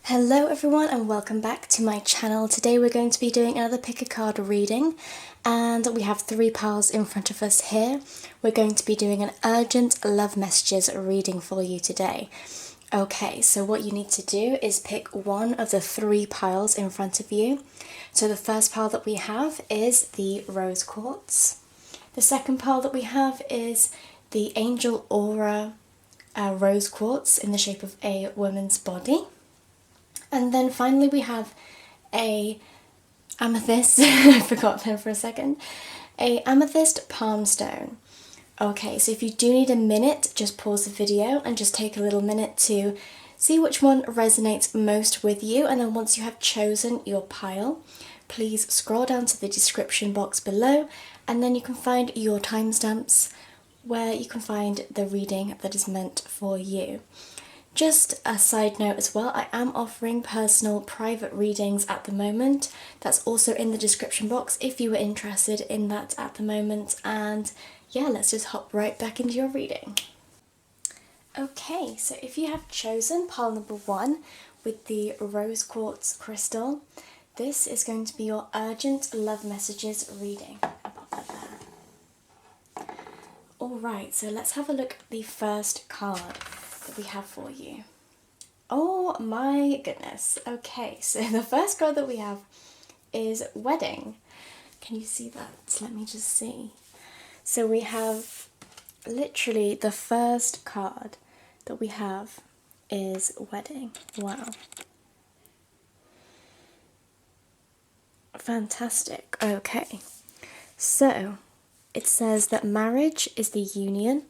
Hello everyone and welcome back to my channel. Today we're going to be doing another pick a card reading and we have three piles in front of us here. We're going to be doing an urgent love messages reading for you today. Okay, so what you need to do is pick one of the three piles in front of you. So the first pile that we have is the rose quartz. The second pile that we have is the angel aura rose quartz in the shape of a woman's body. And then finally we have a amethyst, I forgot there for a second, a amethyst palm stone. Okay, so if you do need a minute, just pause the video and just take a little minute to see which one resonates most with you, and then once you have chosen your pile, please scroll down to the description box below and then you can find your timestamps where you can find the reading that is meant for you. Just a side note as well, I am offering personal private readings at the moment. That's also in the description box if you were interested in that at the moment. And yeah, let's just hop right back into your reading. Okay, so if you have chosen pile number one with the rose quartz crystal, this is going to be your urgent love messages reading. I'll pop that there. Alright, so let's have a look at the first card that we have for you. Oh my goodness. Okay, so the first card that we have is wedding. Can you see that? Let me just see. So we have literally the first card that we have is wedding. Wow. Fantastic. Okay. So it says that marriage is the union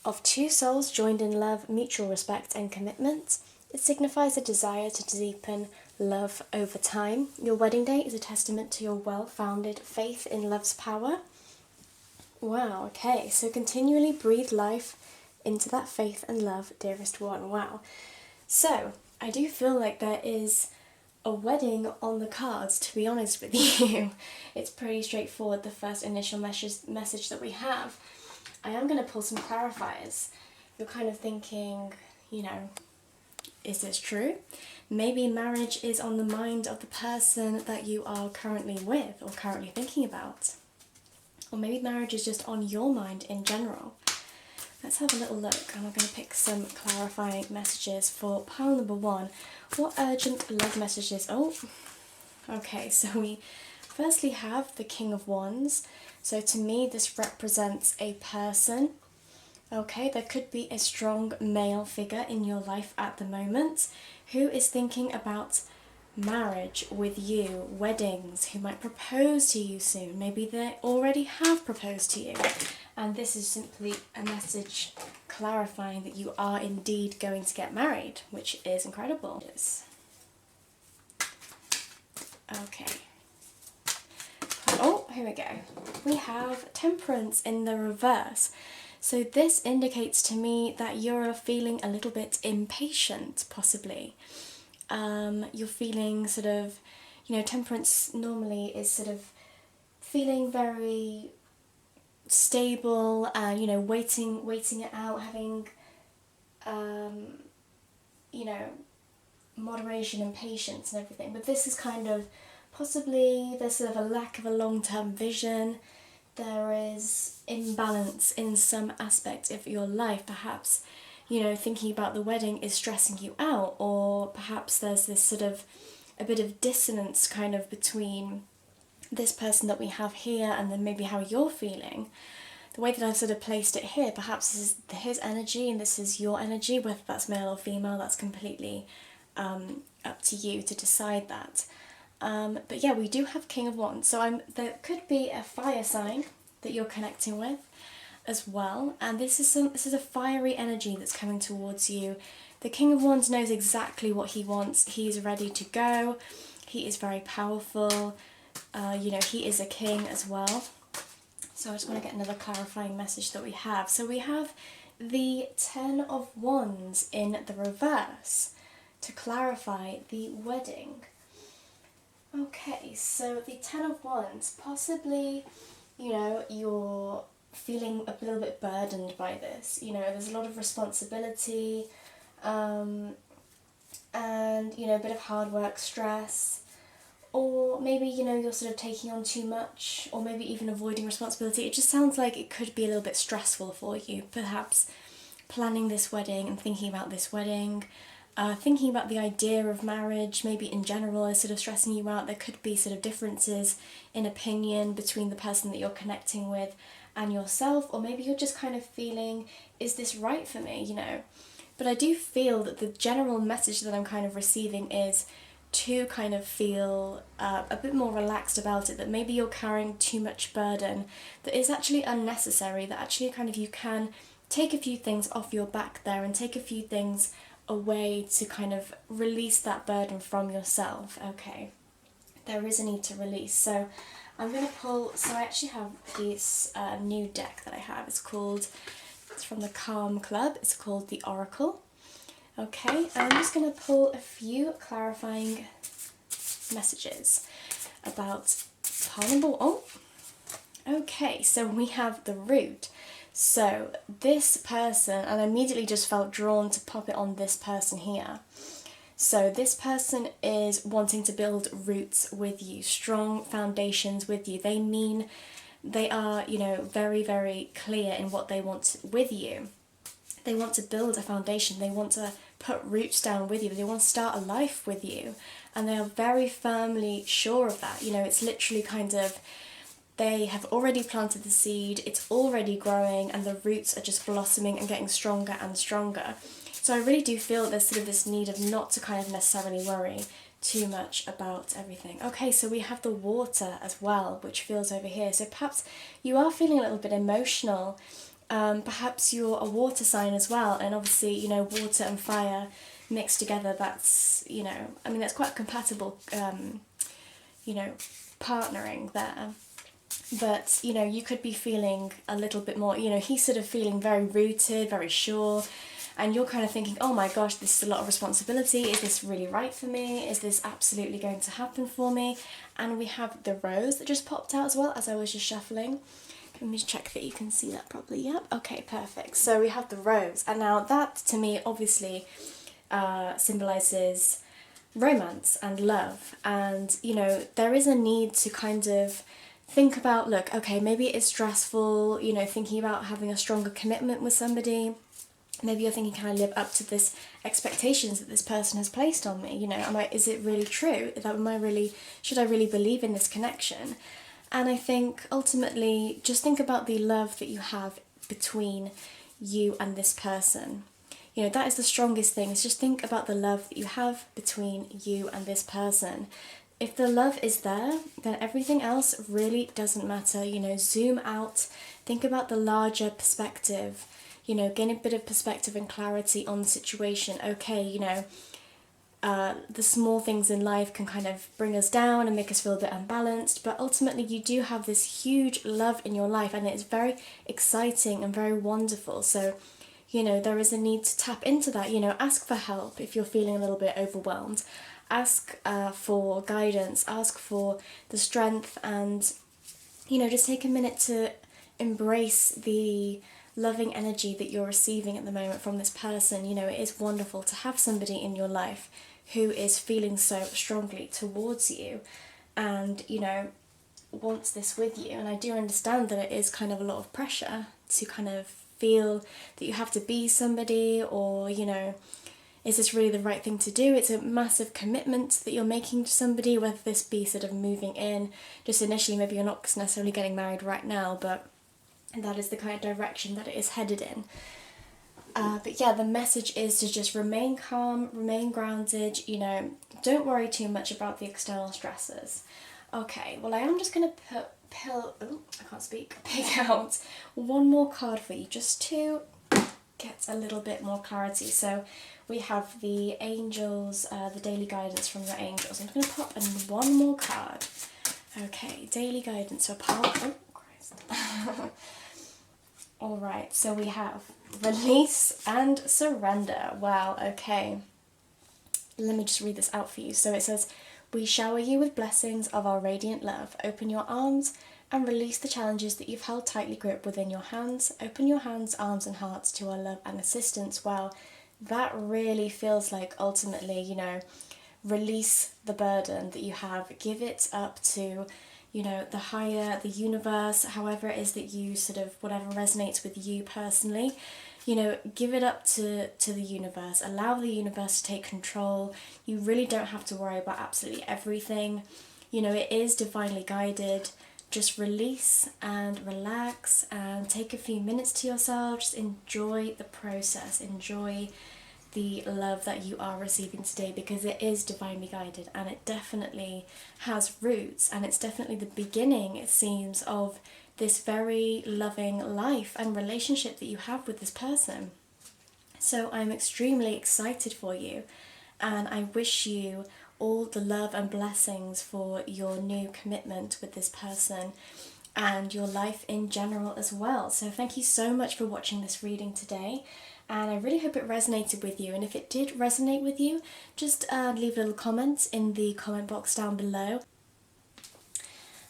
of two souls joined in love, mutual respect and commitment. It signifies a desire to deepen love over time. Your wedding day is a testament to your well-founded faith in love's power. Wow, okay, so continually breathe life into that faith and love, dearest one. Wow. So, I do feel like there is a wedding on the cards, to be honest with you. It's pretty straightforward, the first initial message that we have. I am going to pull some clarifiers. You're kind of thinking, you know, is this true? Maybe marriage is on the mind of the person that you are currently with or currently thinking about. Or maybe marriage is just on your mind in general. Let's have a little look, and we're going to pick some clarifying messages for pile number one. What urgent love messages? Oh, okay, so we firstly have the King of Wands. So to me, this represents a person. Okay, there could be a strong male figure in your life at the moment who is thinking about marriage with you, weddings, who might propose to you soon. Maybe they already have proposed to you. And this is simply a message clarifying that you are indeed going to get married, which is incredible. Okay. Oh, here we go. We have Temperance in the reverse. So this indicates to me that you're feeling a little bit impatient, possibly. You're feeling sort of, you know, Temperance normally is sort of feeling very stable and, you know, waiting it out, having, you know, moderation and patience and everything. But this is kind of possibly there's sort of a lack of a long-term vision. There is imbalance in some aspect of your life. Perhaps, you know, thinking about the wedding is stressing you out, or perhaps there's this sort of a bit of dissonance kind of between this person that we have here and then maybe how you're feeling. The way that I've sort of placed it here, perhaps this is his energy and this is your energy, whether that's male or female, that's completely up to you to decide that. But yeah, we do have King of Wands, so there could be a fire sign that you're connecting with as well, and this is a fiery energy that's coming towards you. The King of Wands knows exactly what he wants. He's ready to go. He is very powerful. You know, he is a king as well. So I just want to get another clarifying message that we have. So we have the Ten of Wands in the reverse to clarify the wedding. Okay, so the Ten of Wands, possibly, you know, you're feeling a little bit burdened by this. You know, there's a lot of responsibility, and you know, a bit of hard work, stress, or maybe, you know, you're sort of taking on too much, or maybe even avoiding responsibility. It just sounds like it could be a little bit stressful for you, perhaps planning this wedding and thinking about this wedding, thinking about the idea of marriage, maybe in general, is sort of stressing you out. There could be sort of differences in opinion between the person that you're connecting with and yourself, or maybe you're just kind of feeling, is this right for me, you know? But I do feel that the general message that I'm kind of receiving is to kind of feel a bit more relaxed about it, that maybe you're carrying too much burden that is actually unnecessary, that actually kind of you can take a few things off your back there and take a few things away to kind of release that burden from yourself. Okay, there is a need to release. So I'm going to pull, so I actually have this new deck that I have. It's from the Calm Club. It's called the Oracle. Okay, I'm just going to pull a few clarifying messages about pile number one. Oh, okay, so we have the Root. So this person, and I immediately just felt drawn to pop it on this person here. So this person is wanting to build roots with you, strong foundations with you. They are, you know, very, very clear in what they want with you. They want to build a foundation. They want to put roots down with you. They want to start a life with you. And they are very firmly sure of that. You know, it's literally kind of, they have already planted the seed, it's already growing, and the roots are just blossoming and getting stronger and stronger. So I really do feel there's sort of this need of not to kind of necessarily worry too much about everything. Okay, so we have the Water as well, which feels over here. So perhaps you are feeling a little bit emotional. Perhaps you're a water sign as well, and obviously, you know, water and fire mixed together, that's, you know, I mean, that's quite a compatible, you know, partnering there. But, you know, you could be feeling a little bit more, you know, he's sort of feeling very rooted, very sure, and you're kind of thinking, oh my gosh, this is a lot of responsibility. Is this really right for me? Is this absolutely going to happen for me? And we have the Rose that just popped out as well as I was just shuffling. Let me check that you can see that properly. Yep, okay, perfect. So we have the Rose, and now that to me obviously symbolises romance and love, and, you know, there is a need to kind of think about, look, okay, maybe it's stressful, you know, thinking about having a stronger commitment with somebody. Maybe you're thinking, can I live up to this expectations that this person has placed on me? You know, is it really true? Should I really believe in this connection? And I think ultimately, just think about the love that you have between you and this person. You know, that is the strongest thing, is just think about the love that you have between you and this person. If the love is there, then everything else really doesn't matter. You know, zoom out, think about the larger perspective, you know, gain a bit of perspective and clarity on the situation. Okay, you know, the small things in life can kind of bring us down and make us feel a bit unbalanced, but ultimately you do have this huge love in your life, and it's very exciting and very wonderful. So, you know, there is a need to tap into that. You know, ask for help if you're feeling a little bit overwhelmed. Ask for guidance, ask for the strength, and, you know, just take a minute to embrace the loving energy that you're receiving at the moment from this person. You know, it is wonderful to have somebody in your life who is feeling so strongly towards you and, you know, wants this with you. And I do understand that it is kind of a lot of pressure to kind of feel that you have to be somebody, or, you know, is this really the right thing to do? It's a massive commitment that you're making to somebody, whether this be sort of moving in, just initially, maybe you're not necessarily getting married right now, but that is the kind of direction that it is headed in. But yeah, the message is to just remain calm, remain grounded, you know, don't worry too much about the external stressors. Okay, well, I am just going to pick out one more card for you, just to get a little bit more clarity. So we have the angels, the daily guidance from your angels. I'm going to pop in one more card. Okay, daily guidance for power. Oh, Christ. Alright, so we have release and surrender. Wow, okay. Let me just read this out for you. So it says, we shower you with blessings of our radiant love. Open your arms and release the challenges that you've held tightly gripped within your hands. Open your hands, arms and hearts to our love and assistance. Wow, that really feels like ultimately, you know, release the burden that you have, give it up to, you know, the higher, the universe, however it is that you sort of, whatever resonates with you personally, you know, give it up to the universe, allow the universe to take control. You really don't have to worry about absolutely everything. You know, it is divinely guided. Just release and relax and take a few minutes to yourself. Just enjoy the process, enjoy the love that you are receiving today, because it is divinely guided and it definitely has roots, and it's definitely the beginning, it seems, of this very loving life and relationship that you have with this person. So I'm extremely excited for you, and I wish you all the love and blessings for your new commitment with this person and your life in general as well. So thank you so much for watching this reading today, and I really hope it resonated with you. And if it did resonate with you, just leave a little comment in the comment box down below.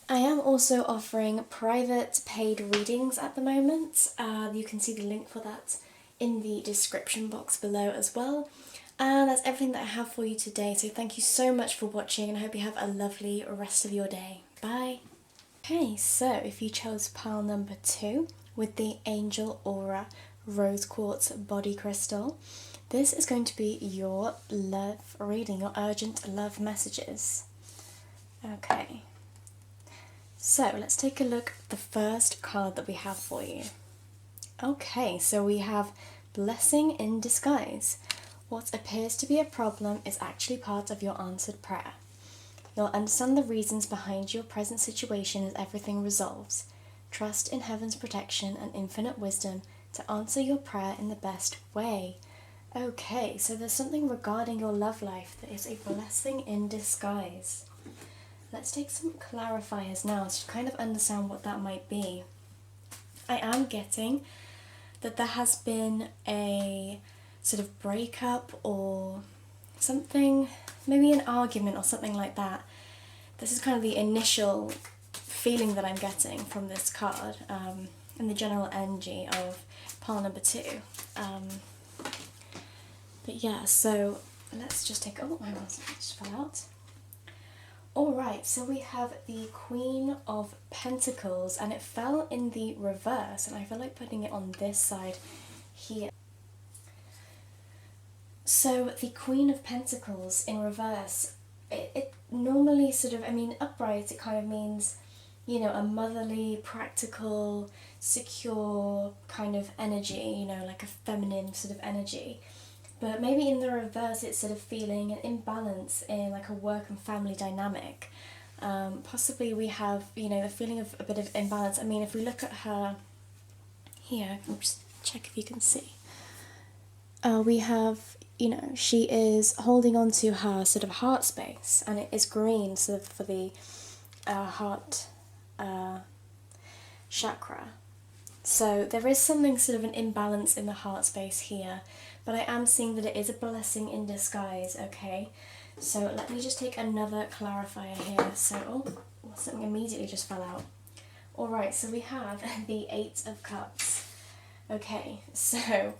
I am also offering private paid readings at the moment. You can see the link for that in the description box below as well. And that's everything that I have for you today. So thank you so much for watching, and I hope you have a lovely rest of your day. Bye! Okay, so if you chose pile number 2 with the Angel Aura Rose Quartz Body Crystal, this is going to be your love reading, your urgent love messages. Okay, so let's take a look at the first card that we have for you. Okay, so we have Blessing in Disguise. What appears to be a problem is actually part of your answered prayer. You'll understand the reasons behind your present situation as everything resolves. Trust in heaven's protection and infinite wisdom to answer your prayer in the best way. Okay, so there's something regarding your love life that is a blessing in disguise. Let's take some clarifiers now to kind of understand what that might be. I am getting that there has been a sort of breakup or something, maybe an argument or something like that. This is kind of the initial feeling that I'm getting from this card, and the general energy of pile number 2. But yeah, so let's just take, oh, my one's just fell out. Alright, so we have the Queen of Pentacles, and it fell in the reverse, and I feel like putting it on this side here. So the Queen of Pentacles in reverse, it normally sort of, I mean, upright, it kind of means, you know, a motherly, practical, secure kind of energy, you know, like a feminine sort of energy. But maybe in the reverse, it's sort of feeling an imbalance in like a work and family dynamic. Possibly we have, you know, a feeling of a bit of imbalance. I mean, if we look at her here, I'll just check if you can see. We have, you know, she is holding on to her sort of heart space, and it is green sort of for the heart chakra. So there is something sort of an imbalance in the heart space here, but I am seeing that it is a blessing in disguise, okay? So let me just take another clarifier here. So, oh, something immediately just fell out. Alright, so we have the 8 of Cups. Okay, so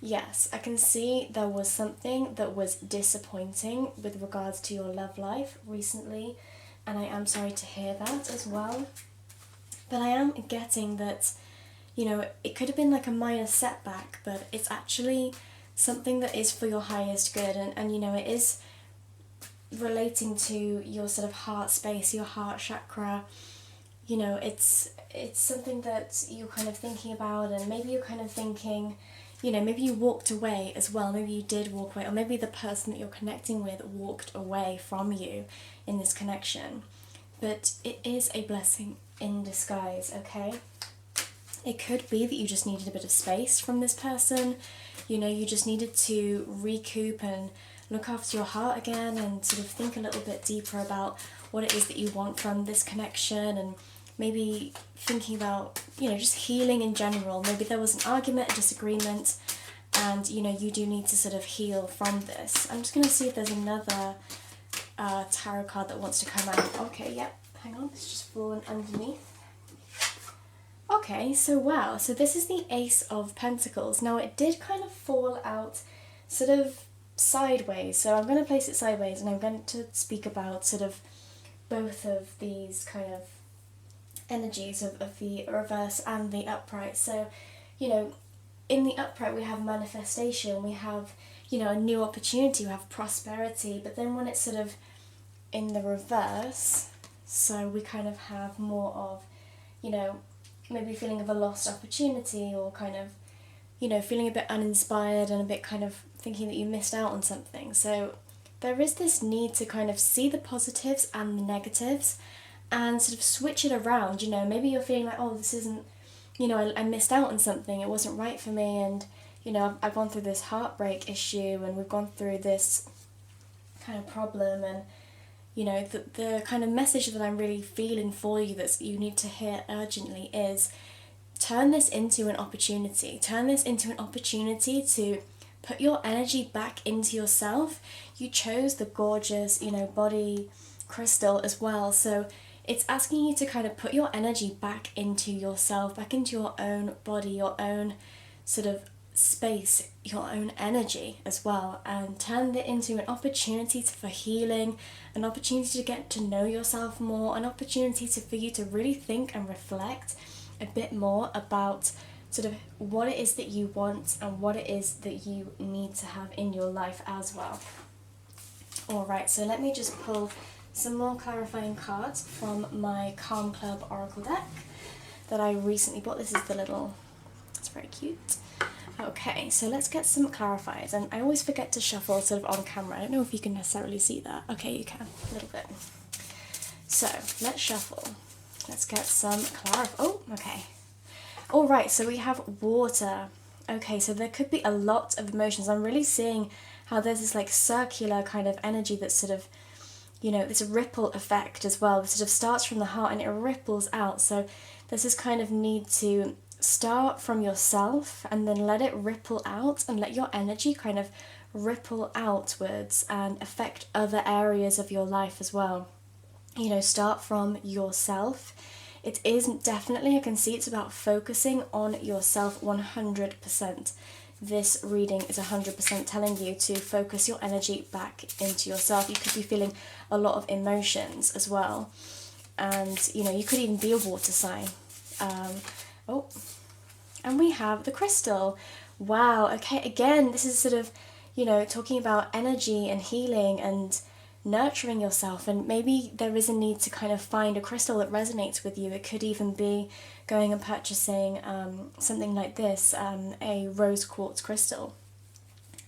yes, I can see there was something that was disappointing with regards to your love life recently, and I am sorry to hear that as well. But I am getting that, you know, it could have been like a minor setback, but it's actually something that is for your highest good, and you know, it is relating to your sort of heart space, your heart chakra. You know, it's something that you're kind of thinking about, and maybe you're kind of thinking, you know, maybe you walked away as well, maybe you did walk away, or maybe the person that you're connecting with walked away from you in this connection. But it is a blessing in disguise, okay? It could be that you just needed a bit of space from this person, you know, you just needed to recoup and look after your heart again, and sort of think a little bit deeper about what it is that you want from this connection, and maybe thinking about, you know, just healing in general. Maybe there was an argument, a disagreement, and, you know, you do need to sort of heal from this. I'm just going to see if there's another tarot card that wants to come out. Okay, yep, hang on, it's just fallen underneath. Okay, so wow, so this is the Ace of Pentacles. Now it did kind of fall out sort of sideways. So I'm going to place it sideways, and I'm going to speak about sort of both of these kind of energies of the reverse and the upright. So, you know, in the upright we have manifestation, we have, you know, a new opportunity, we have prosperity, but then when it's sort of in the reverse, so we kind of have more of, you know, maybe feeling of a lost opportunity, or kind of, you know, feeling a bit uninspired and a bit kind of thinking that you missed out on something. So there is this need to kind of see the positives and the negatives and sort of switch it around. You know, maybe you're feeling like, oh, this isn't, you know, I missed out on something, it wasn't right for me, and, you know, I've gone through this heartbreak issue, and we've gone through this kind of problem, and, you know, the kind of message that I'm really feeling for you that you need to hear urgently is, turn this into an opportunity. Turn this into an opportunity to put your energy back into yourself. You chose the gorgeous, you know, body crystal as well, so it's asking you to kind of put your energy back into yourself, back into your own body, your own sort of space, your own energy as well, and turn it into an opportunity for healing, an opportunity to get to know yourself more, an opportunity for you to really think and reflect a bit more about sort of what it is that you want and what it is that you need to have in your life as well. Alright, so let me just pull some more clarifying cards from my Calm Club Oracle deck that I recently bought. This is the little, it's very cute. Okay, so let's get some clarifiers, and I always forget to shuffle sort of on camera. I don't know if you can necessarily see that. Okay, you can, a little bit. So, let's shuffle. Let's get some oh, okay. Alright, so we have water. Okay, so there could be a lot of emotions. I'm really seeing how there's this like circular kind of energy that's sort of, you know, this ripple effect as well. It sort of starts from the heart and it ripples out. So there's this kind of need to start from yourself and then let it ripple out, and let your energy kind of ripple outwards and affect other areas of your life as well. You know, start from yourself. It isn't definitely, I can see it's about focusing on yourself 100%. This reading is 100% telling you to focus your energy back into yourself. You could be feeling a lot of emotions as well. And, you know, you could even be a water sign. And we have the crystal. Wow, okay, again, this is sort of, you know, talking about energy and healing and nurturing yourself, and maybe there is a need to kind of find a crystal that resonates with you. It could even be going and purchasing something like this, a rose quartz crystal,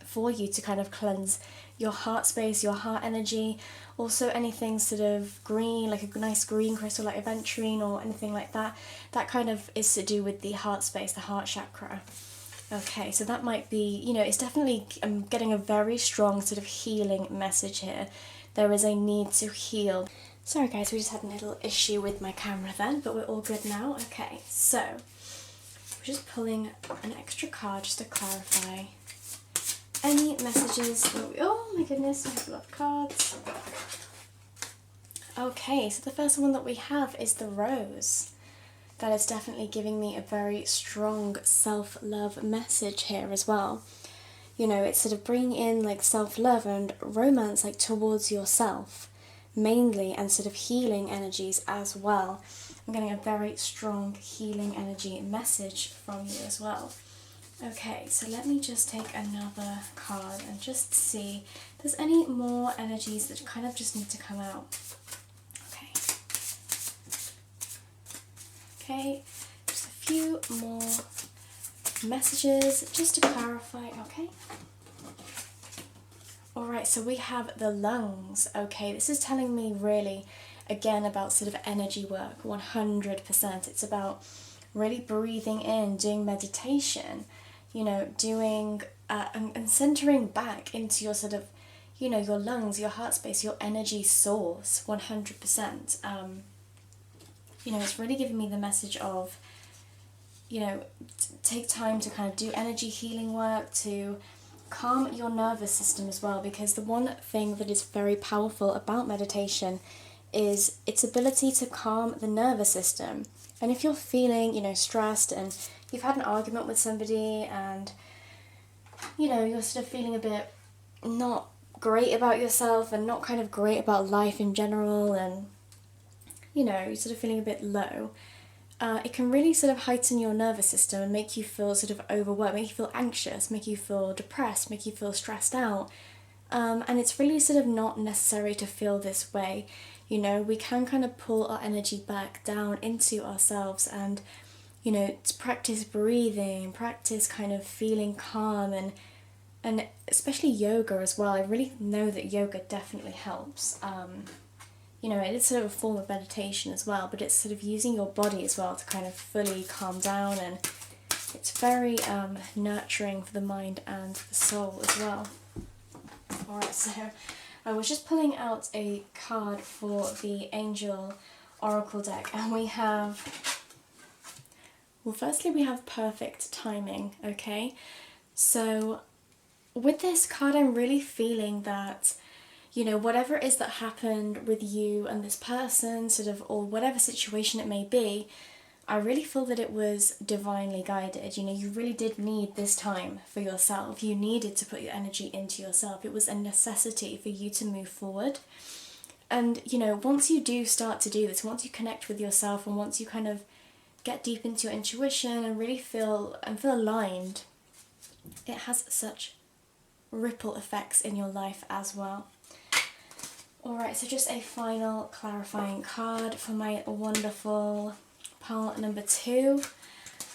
for you to kind of cleanse your heart space, your heart energy. Also anything sort of green, like a nice green crystal like aventurine or anything like that, that kind of is to do with the heart space, the heart chakra. Okay, so that might be, you know, it's definitely, I'm getting a very strong sort of healing message here. There is a need to heal. Sorry guys, we just had a little issue with my camera then, but we're all good now. Okay, so we're just pulling an extra card just to clarify any messages. Oh my goodness, I have a lot of cards. Okay, so the first one that we have is the rose. That is definitely giving me a very strong self-love message here as well. You know, it's sort of bringing in like self-love and romance like towards yourself mainly, and sort of healing energies as well. I'm getting a very strong healing energy message from you as well. Okay, so let me just take another card and just see if there's any more energies that kind of just need to come out. Okay, just a few more messages just to clarify. Okay. Alright, so we have the lungs. Okay, this is telling me really, again, about sort of energy work, 100%. It's about really breathing in, doing meditation, you know, doing, and centering back into your sort of, you know, your lungs, your heart space, your energy source, 100%. You know, it's really giving me the message of, you know, take time to kind of do energy healing work, to calm your nervous system as well, because the one thing that is very powerful about meditation is its ability to calm the nervous system. And if you're feeling, you know, stressed and you've had an argument with somebody and, you know, you're sort of feeling a bit not great about yourself and not kind of great about life in general, and you know, you're sort of feeling a bit low, it can really sort of heighten your nervous system and make you feel sort of overworked, make you feel anxious, make you feel depressed, make you feel stressed out. And it's really sort of not necessary to feel this way. You know, we can kind of pull our energy back down into ourselves and, you know, to practice breathing, practice kind of feeling calm, and especially yoga as well. I really know that yoga definitely helps. You know, it is sort of a form of meditation as well, but it's sort of using your body as well to kind of fully calm down, and it's very nurturing for the mind and the soul as well. Alright, so I was just pulling out a card for the Angel Oracle deck, and we have, well, firstly we have perfect timing, okay? So with this card, I'm really feeling that, you know, whatever it is that happened with you and this person, sort of, or whatever situation it may be, I really feel that it was divinely guided. You know, you really did need this time for yourself. You needed to put your energy into yourself. It was a necessity for you to move forward. And, you know, once you do start to do this, once you connect with yourself and once you kind of get deep into your intuition and really feel aligned, it has such ripple effects in your life as well. Alright, so just a final clarifying card for my wonderful pile number 2.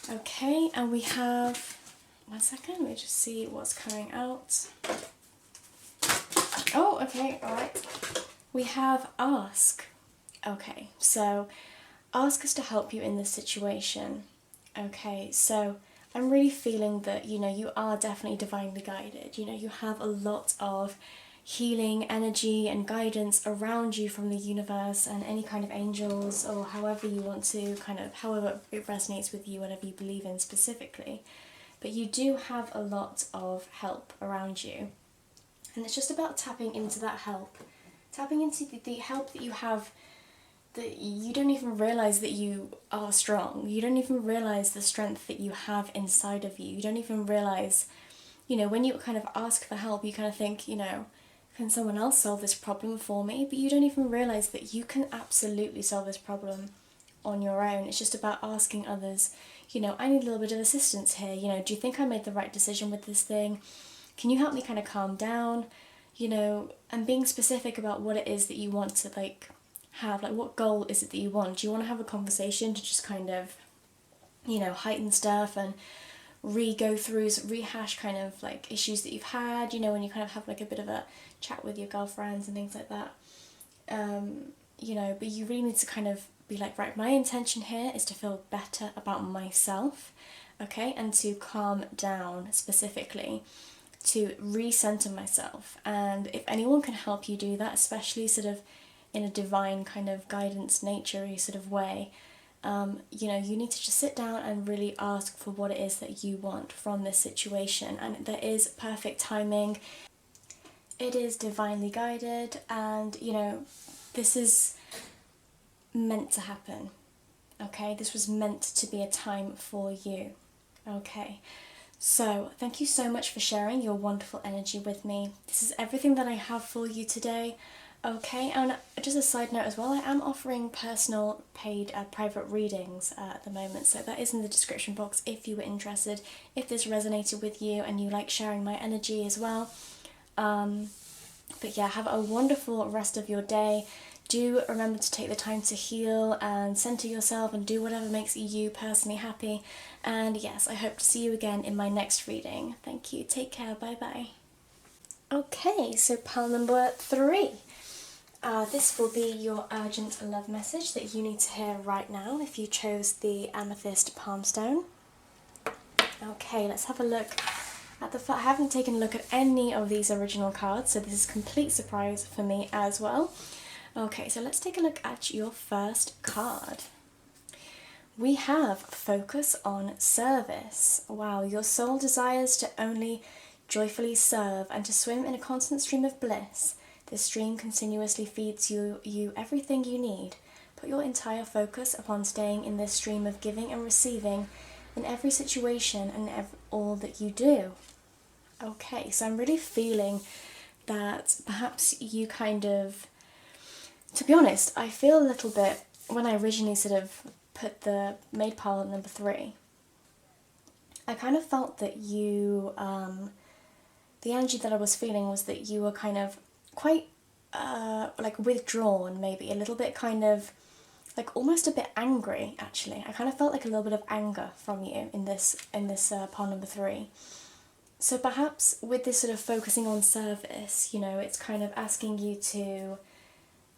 Okay, and we have, one second, let me just see what's coming out. Oh, okay, alright. We have ask. Okay, so ask us to help you in this situation. Okay, so I'm really feeling that, you know, you are definitely divinely guided. You know, you have a lot of healing energy and guidance around you from the universe and any kind of angels, or however you want to kind of, however it resonates with you, whatever you believe in specifically. But you do have a lot of help around you, and it's just about tapping into that help, tapping into the help that you have, that you don't even realize that you are strong. You don't even realize the strength that you have inside of you. You don't even realize, you know, when you kind of ask for help, you kind of think, you know, can someone else solve this problem for me? But you don't even realize that you can absolutely solve this problem on your own. It's just about asking others, you know, I need a little bit of assistance here. You know, do you think I made the right decision with this thing? Can you help me kind of calm down? You know, and being specific about what it is that you want to, like, have, like, what goal is it that you want? Do you want to have a conversation to just kind of, you know, heighten stuff and rehash kind of like issues that you've had, you know, when you kind of have like a bit of a chat with your girlfriends and things like that, you know, but you really need to kind of be like, right, my intention here is to feel better about myself, okay, and to calm down specifically, to recenter myself. And if anyone can help you do that, especially sort of in a divine kind of guidance, nature-y sort of way, you know, you need to just sit down and really ask for what it is that you want from this situation. And there is perfect timing. It is divinely guided, and, you know, this is meant to happen, okay? This was meant to be a time for you, okay? So, thank you so much for sharing your wonderful energy with me. This is everything that I have for you today. Okay, and just a side note as well, I am offering personal paid private readings at the moment, so that is in the description box if you were interested, if this resonated with you and you like sharing my energy as well. But yeah, have a wonderful rest of your day. Do remember to take the time to heal and center yourself and do whatever makes you personally happy. And yes, I hope to see you again in my next reading. Thank you, take care, bye bye. Okay, so pile number 3. This will be your urgent love message that you need to hear right now if you chose the Amethyst Palm Stone. Okay, let's have a look at the... I haven't taken a look at any of these original cards, so this is a complete surprise for me as well. Okay, so let's take a look at your first card. We have Focus on Service. Wow, your soul desires to only joyfully serve and to swim in a constant stream of bliss. This stream continuously feeds you everything you need. Put your entire focus upon staying in this stream of giving and receiving in every situation and all that you do. Okay, so I'm really feeling that perhaps you kind of, to be honest, I feel a little bit, when I originally sort of made pile at number 3, I kind of felt that you, the energy that I was feeling was that you were kind of quite, like withdrawn, maybe, a little bit kind of, like almost a bit angry, actually. I kind of felt like a little bit of anger from you in this pile number 3. So perhaps with this sort of focusing on service, you know, it's kind of asking you to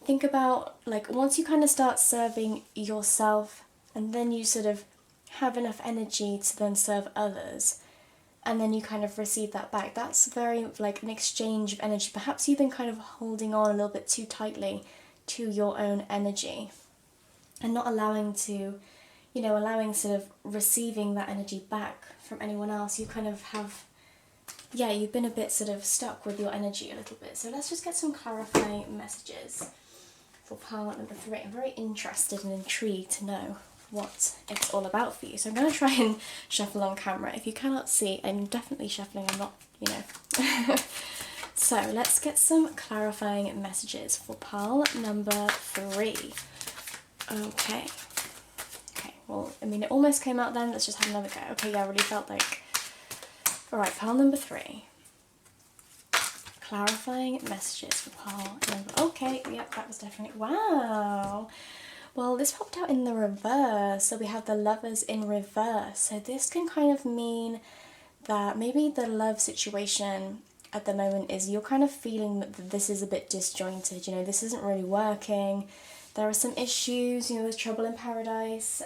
think about, like, once you kind of start serving yourself and then you sort of have enough energy to then serve others and then you kind of receive that back, that's very like an exchange of energy. Perhaps you've been kind of holding on a little bit too tightly to your own energy and not allowing sort of receiving that energy back from anyone else. You kind of have, yeah, you've been a bit sort of stuck with your energy a little bit. So let's just get some clarifying messages for pile number 3. I'm very interested and intrigued to know what it's all about for you. So I'm going to try and shuffle on camera. If you cannot see, I'm definitely shuffling, I'm not, you know. So let's get some clarifying messages for pile number 3. Okay. Okay, well, I mean, it almost came out then. Let's just have another go. Okay, yeah, I really felt like... Alright, pile number 3. Clarifying messages for pile number... Okay, yep, that was definitely... Wow! Well, this popped out in the reverse, so we have the Lovers in reverse. So this can kind of mean that maybe the love situation at the moment is you're kind of feeling that this is a bit disjointed, you know, this isn't really working. There are some issues, you know, there's trouble in paradise.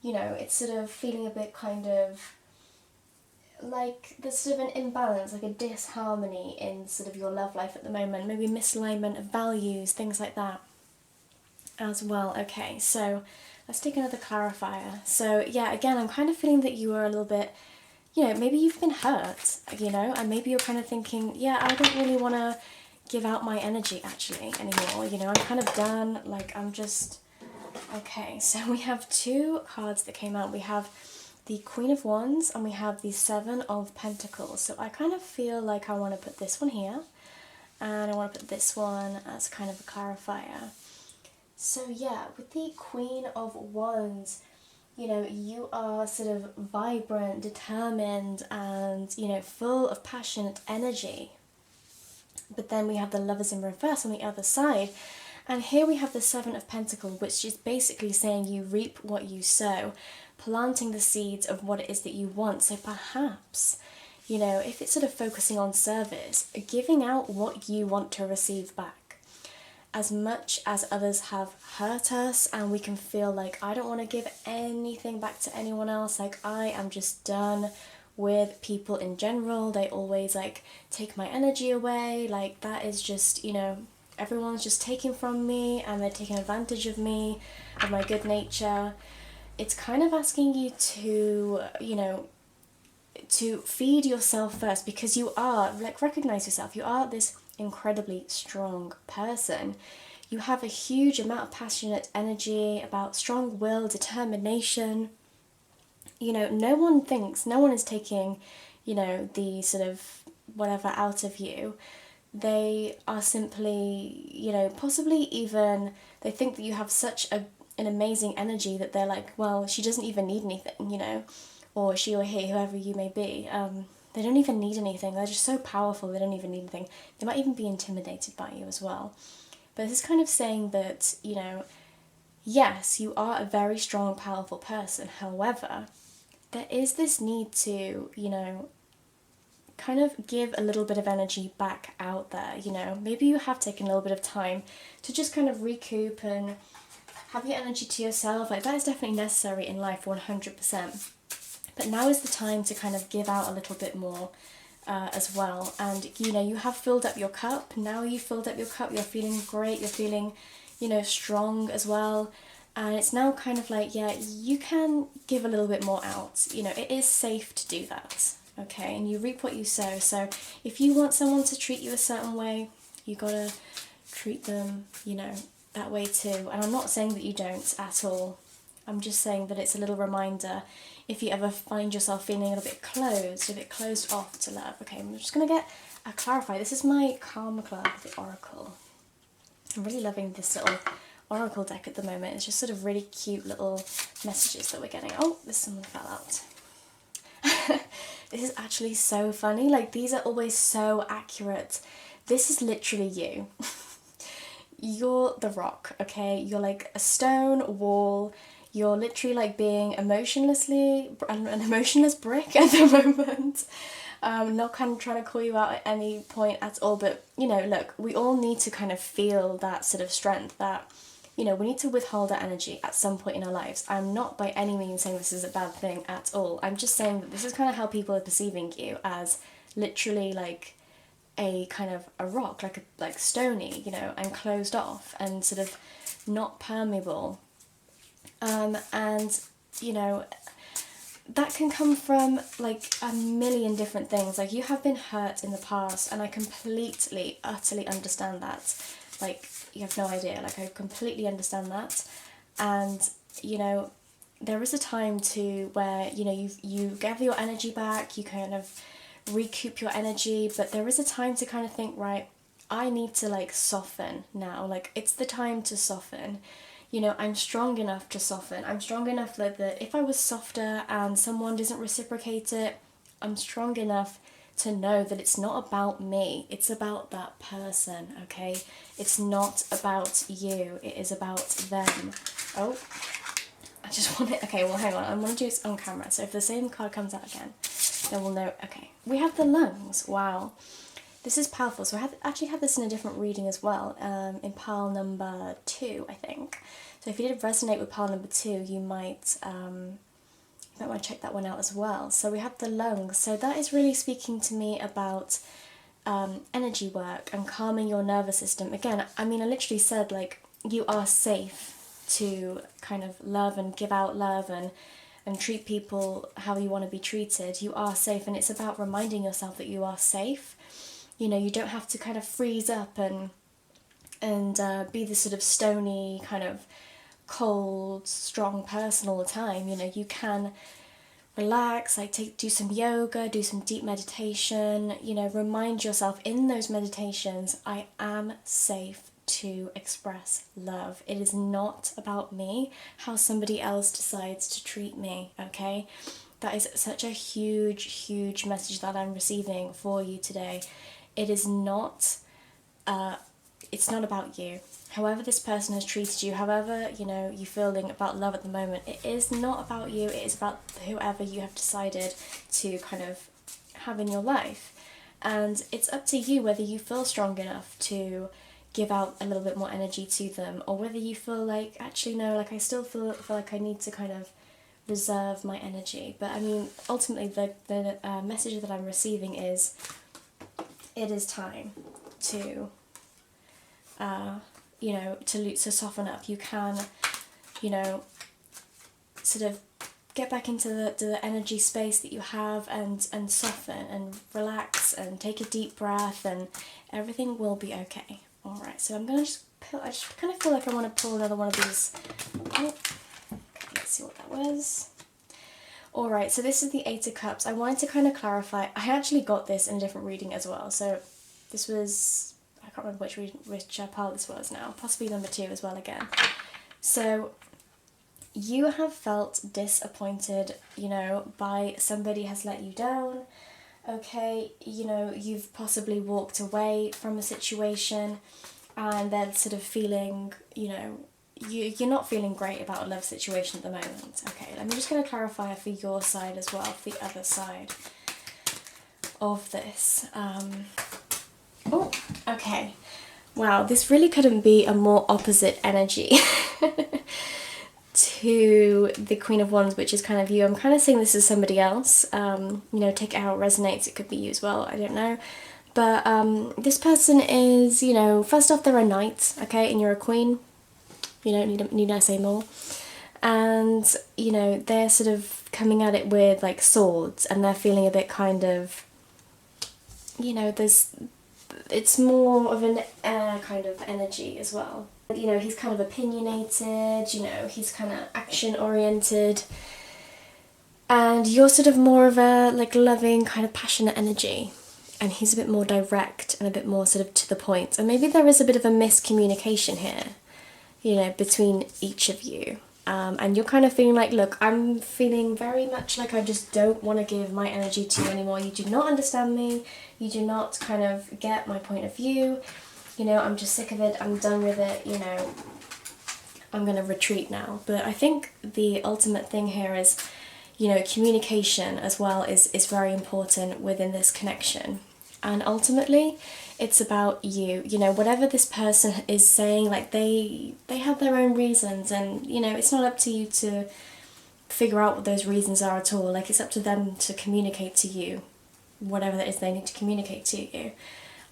You know, it's sort of feeling a bit kind of like there's sort of an imbalance, like a disharmony in sort of your love life at the moment, maybe misalignment of values, things like that as well. Okay, so let's take another clarifier. So yeah, again, I'm kind of feeling that you are a little bit, you know, maybe you've been hurt, you know, and maybe you're kind of thinking, yeah, I don't really want to give out my energy actually anymore, you know, I'm kind of done, like I'm just... Okay, so we have 2 cards that came out. We have the Queen of Wands and we have the 7 of Pentacles. So I kind of feel like I want to put this one here and I want to put this one as kind of a clarifier. So yeah, with the Queen of Wands, you know, you are sort of vibrant, determined and, you know, full of passionate energy. But then we have the Lovers in reverse on the other side. And here we have the 7 of Pentacles, which is basically saying you reap what you sow, planting the seeds of what it is that you want. So perhaps, you know, if it's sort of focusing on service, giving out what you want to receive back. As much as others have hurt us and we can feel like I don't want to give anything back to anyone else, like I am just done with people in general, they always like take my energy away, like that is just, you know, everyone's just taking from me and they're taking advantage of me, of my good nature. It's kind of asking you to, you know, to feed yourself first, because you are, like, recognize yourself, you are this incredibly strong person. You have a huge amount of passionate energy, about strong will, determination. You know, no one is taking, you know, the sort of whatever out of you. They are simply, you know, possibly even, they think that you have such an amazing energy that they're like, well, she doesn't even need anything, you know, or she or he, whoever you may be, they don't even need anything. They're just so powerful, they don't even need anything. They might even be intimidated by you as well. But this is kind of saying that, you know, yes, you are a very strong, powerful person. However, there is this need to, you know, kind of give a little bit of energy back out there, you know. Maybe you have taken a little bit of time to just kind of recoup and have your energy to yourself. Like, that is definitely necessary in life, 100%. But now is the time to kind of give out a little bit more as well. And, you know, you have filled up your cup. Now you've filled up your cup, you're feeling great, you're feeling, you know, strong as well. And it's now kind of like, yeah, you can give a little bit more out. You know, it is safe to do that, okay? And you reap what you sow. So if you want someone to treat you a certain way, you gotta treat them, you know, that way too. And I'm not saying that you don't at all. I'm just saying that it's a little reminder if you ever find yourself feeling a little bit closed off to love. Okay, I'm just going to get clarify, this is my Karma Club, the Oracle. I'm really loving this little Oracle deck at the moment. It's just sort of really cute little messages that we're getting. Oh, this someone fell out. This is actually so funny. Like, these are always so accurate. This is literally you. You're the rock, okay? You're like a stone wall. You're literally like being an emotionless brick at the moment. Not kind of trying to call you out at any point at all, but, you know, look, we all need to kind of feel that sort of strength, that, you know, we need to withhold our energy at some point in our lives. I'm not by any means saying this is a bad thing at all. I'm just saying that this is kind of how people are perceiving you, as literally like a kind of a rock, like stony, you know, and closed off and sort of not permeable. And, you know, that can come from like a million different things. Like, you have been hurt in the past, and I completely, utterly understand that. Like, you have no idea. Like, I completely understand that. And, you know, there is a time to where, you know, you gather your energy back, you kind of recoup your energy, but there is a time to kind of think, right, I need to like soften now. Like, it's the time to soften. You know, I'm strong enough to soften. I'm strong enough that if I was softer and someone doesn't reciprocate it, I'm strong enough to know that it's not about me. It's about that person, okay? It's not about you. It is about them. Oh, I just want it. Okay, well, hang on. I'm going to do this on camera. So if the same card comes out again, then we'll know. Okay, we have the lungs. Wow. This is powerful. So I actually had this in a different reading as well, in pile number 2, I think. So if you did resonate with pile number 2, you might want to check that one out as well. So we have the lungs. So that is really speaking to me about energy work and calming your nervous system. Again, I mean, I literally said, like, you are safe to kind of love and give out love and treat people how you want to be treated. You are safe, and it's about reminding yourself that you are safe. You know, you don't have to kind of freeze up and be this sort of stony, kind of cold, strong person all the time. You know, you can relax, like do some yoga, do some deep meditation, you know, remind yourself in those meditations, I am safe to express love. It is not about me, how somebody else decides to treat me, okay? That is such a huge, huge message that I'm receiving for you today. It is not, it's not about you. However this person has treated you, however, you know, you're feeling about love at the moment, it is not about you, it is about whoever you have decided to kind of have in your life. And it's up to you whether you feel strong enough to give out a little bit more energy to them, or whether you feel like, actually no, like I still feel like I need to kind of reserve my energy. But I mean, ultimately the message that I'm receiving is, it is time to, you know, to soften up. You can, you know, sort of get back into the energy space that you have and soften and relax and take a deep breath, and everything will be okay. Alright, so I'm going to just I just kind of feel like I want to pull another one of these. Oh, okay, let's see what that was. Alright, so this is the Eight of Cups. I wanted to kind of clarify, I actually got this in a different reading as well, so this was, I can't remember which pile this was now, possibly number 2 as well again. So, you have felt disappointed, you know, by somebody has let you down, okay, you know, you've possibly walked away from a situation, and they're sort of feeling, you know, you're not feeling great about a love situation at the moment. Okay, I'm just going to clarify for your side as well, for the other side of this. Oh, okay. Wow, this really couldn't be a more opposite energy to the Queen of Wands, which is kind of you. I'm kind of seeing this as somebody else. You know, take it how it resonates. It could be you as well, I don't know. But this person is, you know, first off, they're a knight, okay, and you're a queen. You don't need I say more. And, you know, they're sort of coming at it with, like, swords, and they're feeling a bit kind of, you know, it's more of an air kind of energy as well. You know, he's kind of opinionated, you know, he's kind of action-oriented, and you're sort of more of a, like, loving, kind of passionate energy. and he's a bit more direct and a bit more sort of to the point. And maybe there is a bit of a miscommunication here, you know, between each of you. And you're kind of feeling like, look, I'm feeling very much like I just don't want to give my energy to you anymore. You do not understand me. You do not kind of get my point of view. You know, I'm just sick of it. I'm done with it. You know, I'm going to retreat now. But I think the ultimate thing here is, you know, communication as well is very important within this connection. And ultimately, it's about you. You know, whatever this person is saying, like they have their own reasons, and you know, it's not up to you to figure out what those reasons are at all. Like, it's up to them to communicate to you whatever that is they need to communicate to you.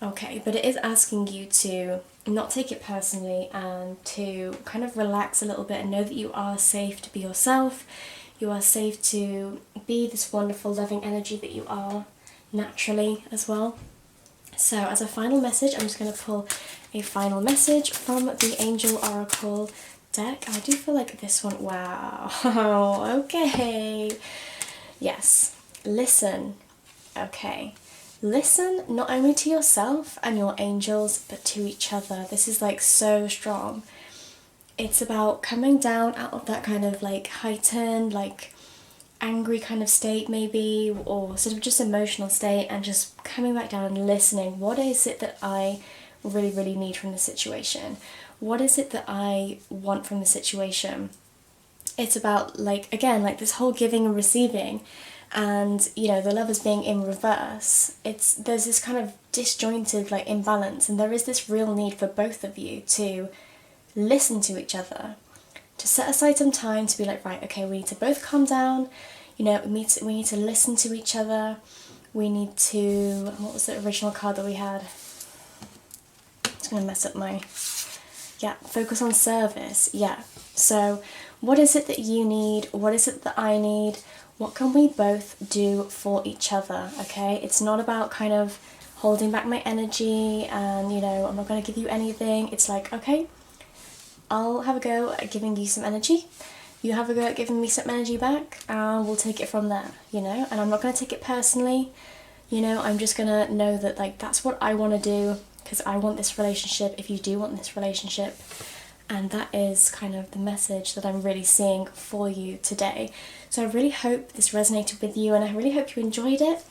Okay, but it is asking you to not take it personally and to kind of relax a little bit and know that you are safe to be yourself. You are safe to be this wonderful, loving energy that you are naturally as well. So as a final message, I'm just going to pull a final message from the Angel Oracle deck. I do feel like this one, wow, okay. Yes, listen, okay. Listen not only to yourself and your angels, but to each other. This is like so strong. It's about coming down out of that kind of like heightened, like angry kind of state maybe, or sort of just emotional state, and just coming back down and listening. What is it that I really, really need from the situation? What is it that I want from the situation? It's about, like, again, like this whole giving and receiving, and you know, the lovers being in reverse. There's this kind of disjointed like imbalance, and there is this real need for both of you to listen to each other, to set aside some time to be like, right, okay, we need to both calm down, you know, we need to listen to each other, we need to, what was the original card that we had? It's going to mess up my, yeah, focus on service, yeah. So what is it that you need? What is it that I need? What can we both do for each other, okay? It's not about kind of holding back my energy and, you know, I'm not going to give you anything. It's like, okay, I'll have a go at giving you some energy, you have a go at giving me some energy back, and we'll take it from there, you know? And I'm not going to take it personally, you know, I'm just going to know that, like, that's what I want to do, because I want this relationship, if you do want this relationship. And that is kind of the message that I'm really seeing for you today. So I really hope this resonated with you, and I really hope you enjoyed it.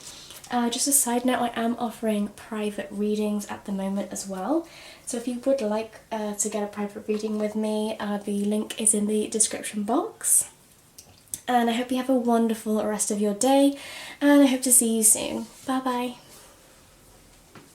Just a side note, I am offering private readings at the moment as well. So if you would like to get a private reading with me, the link is in the description box. And I hope you have a wonderful rest of your day, and I hope to see you soon. Bye bye.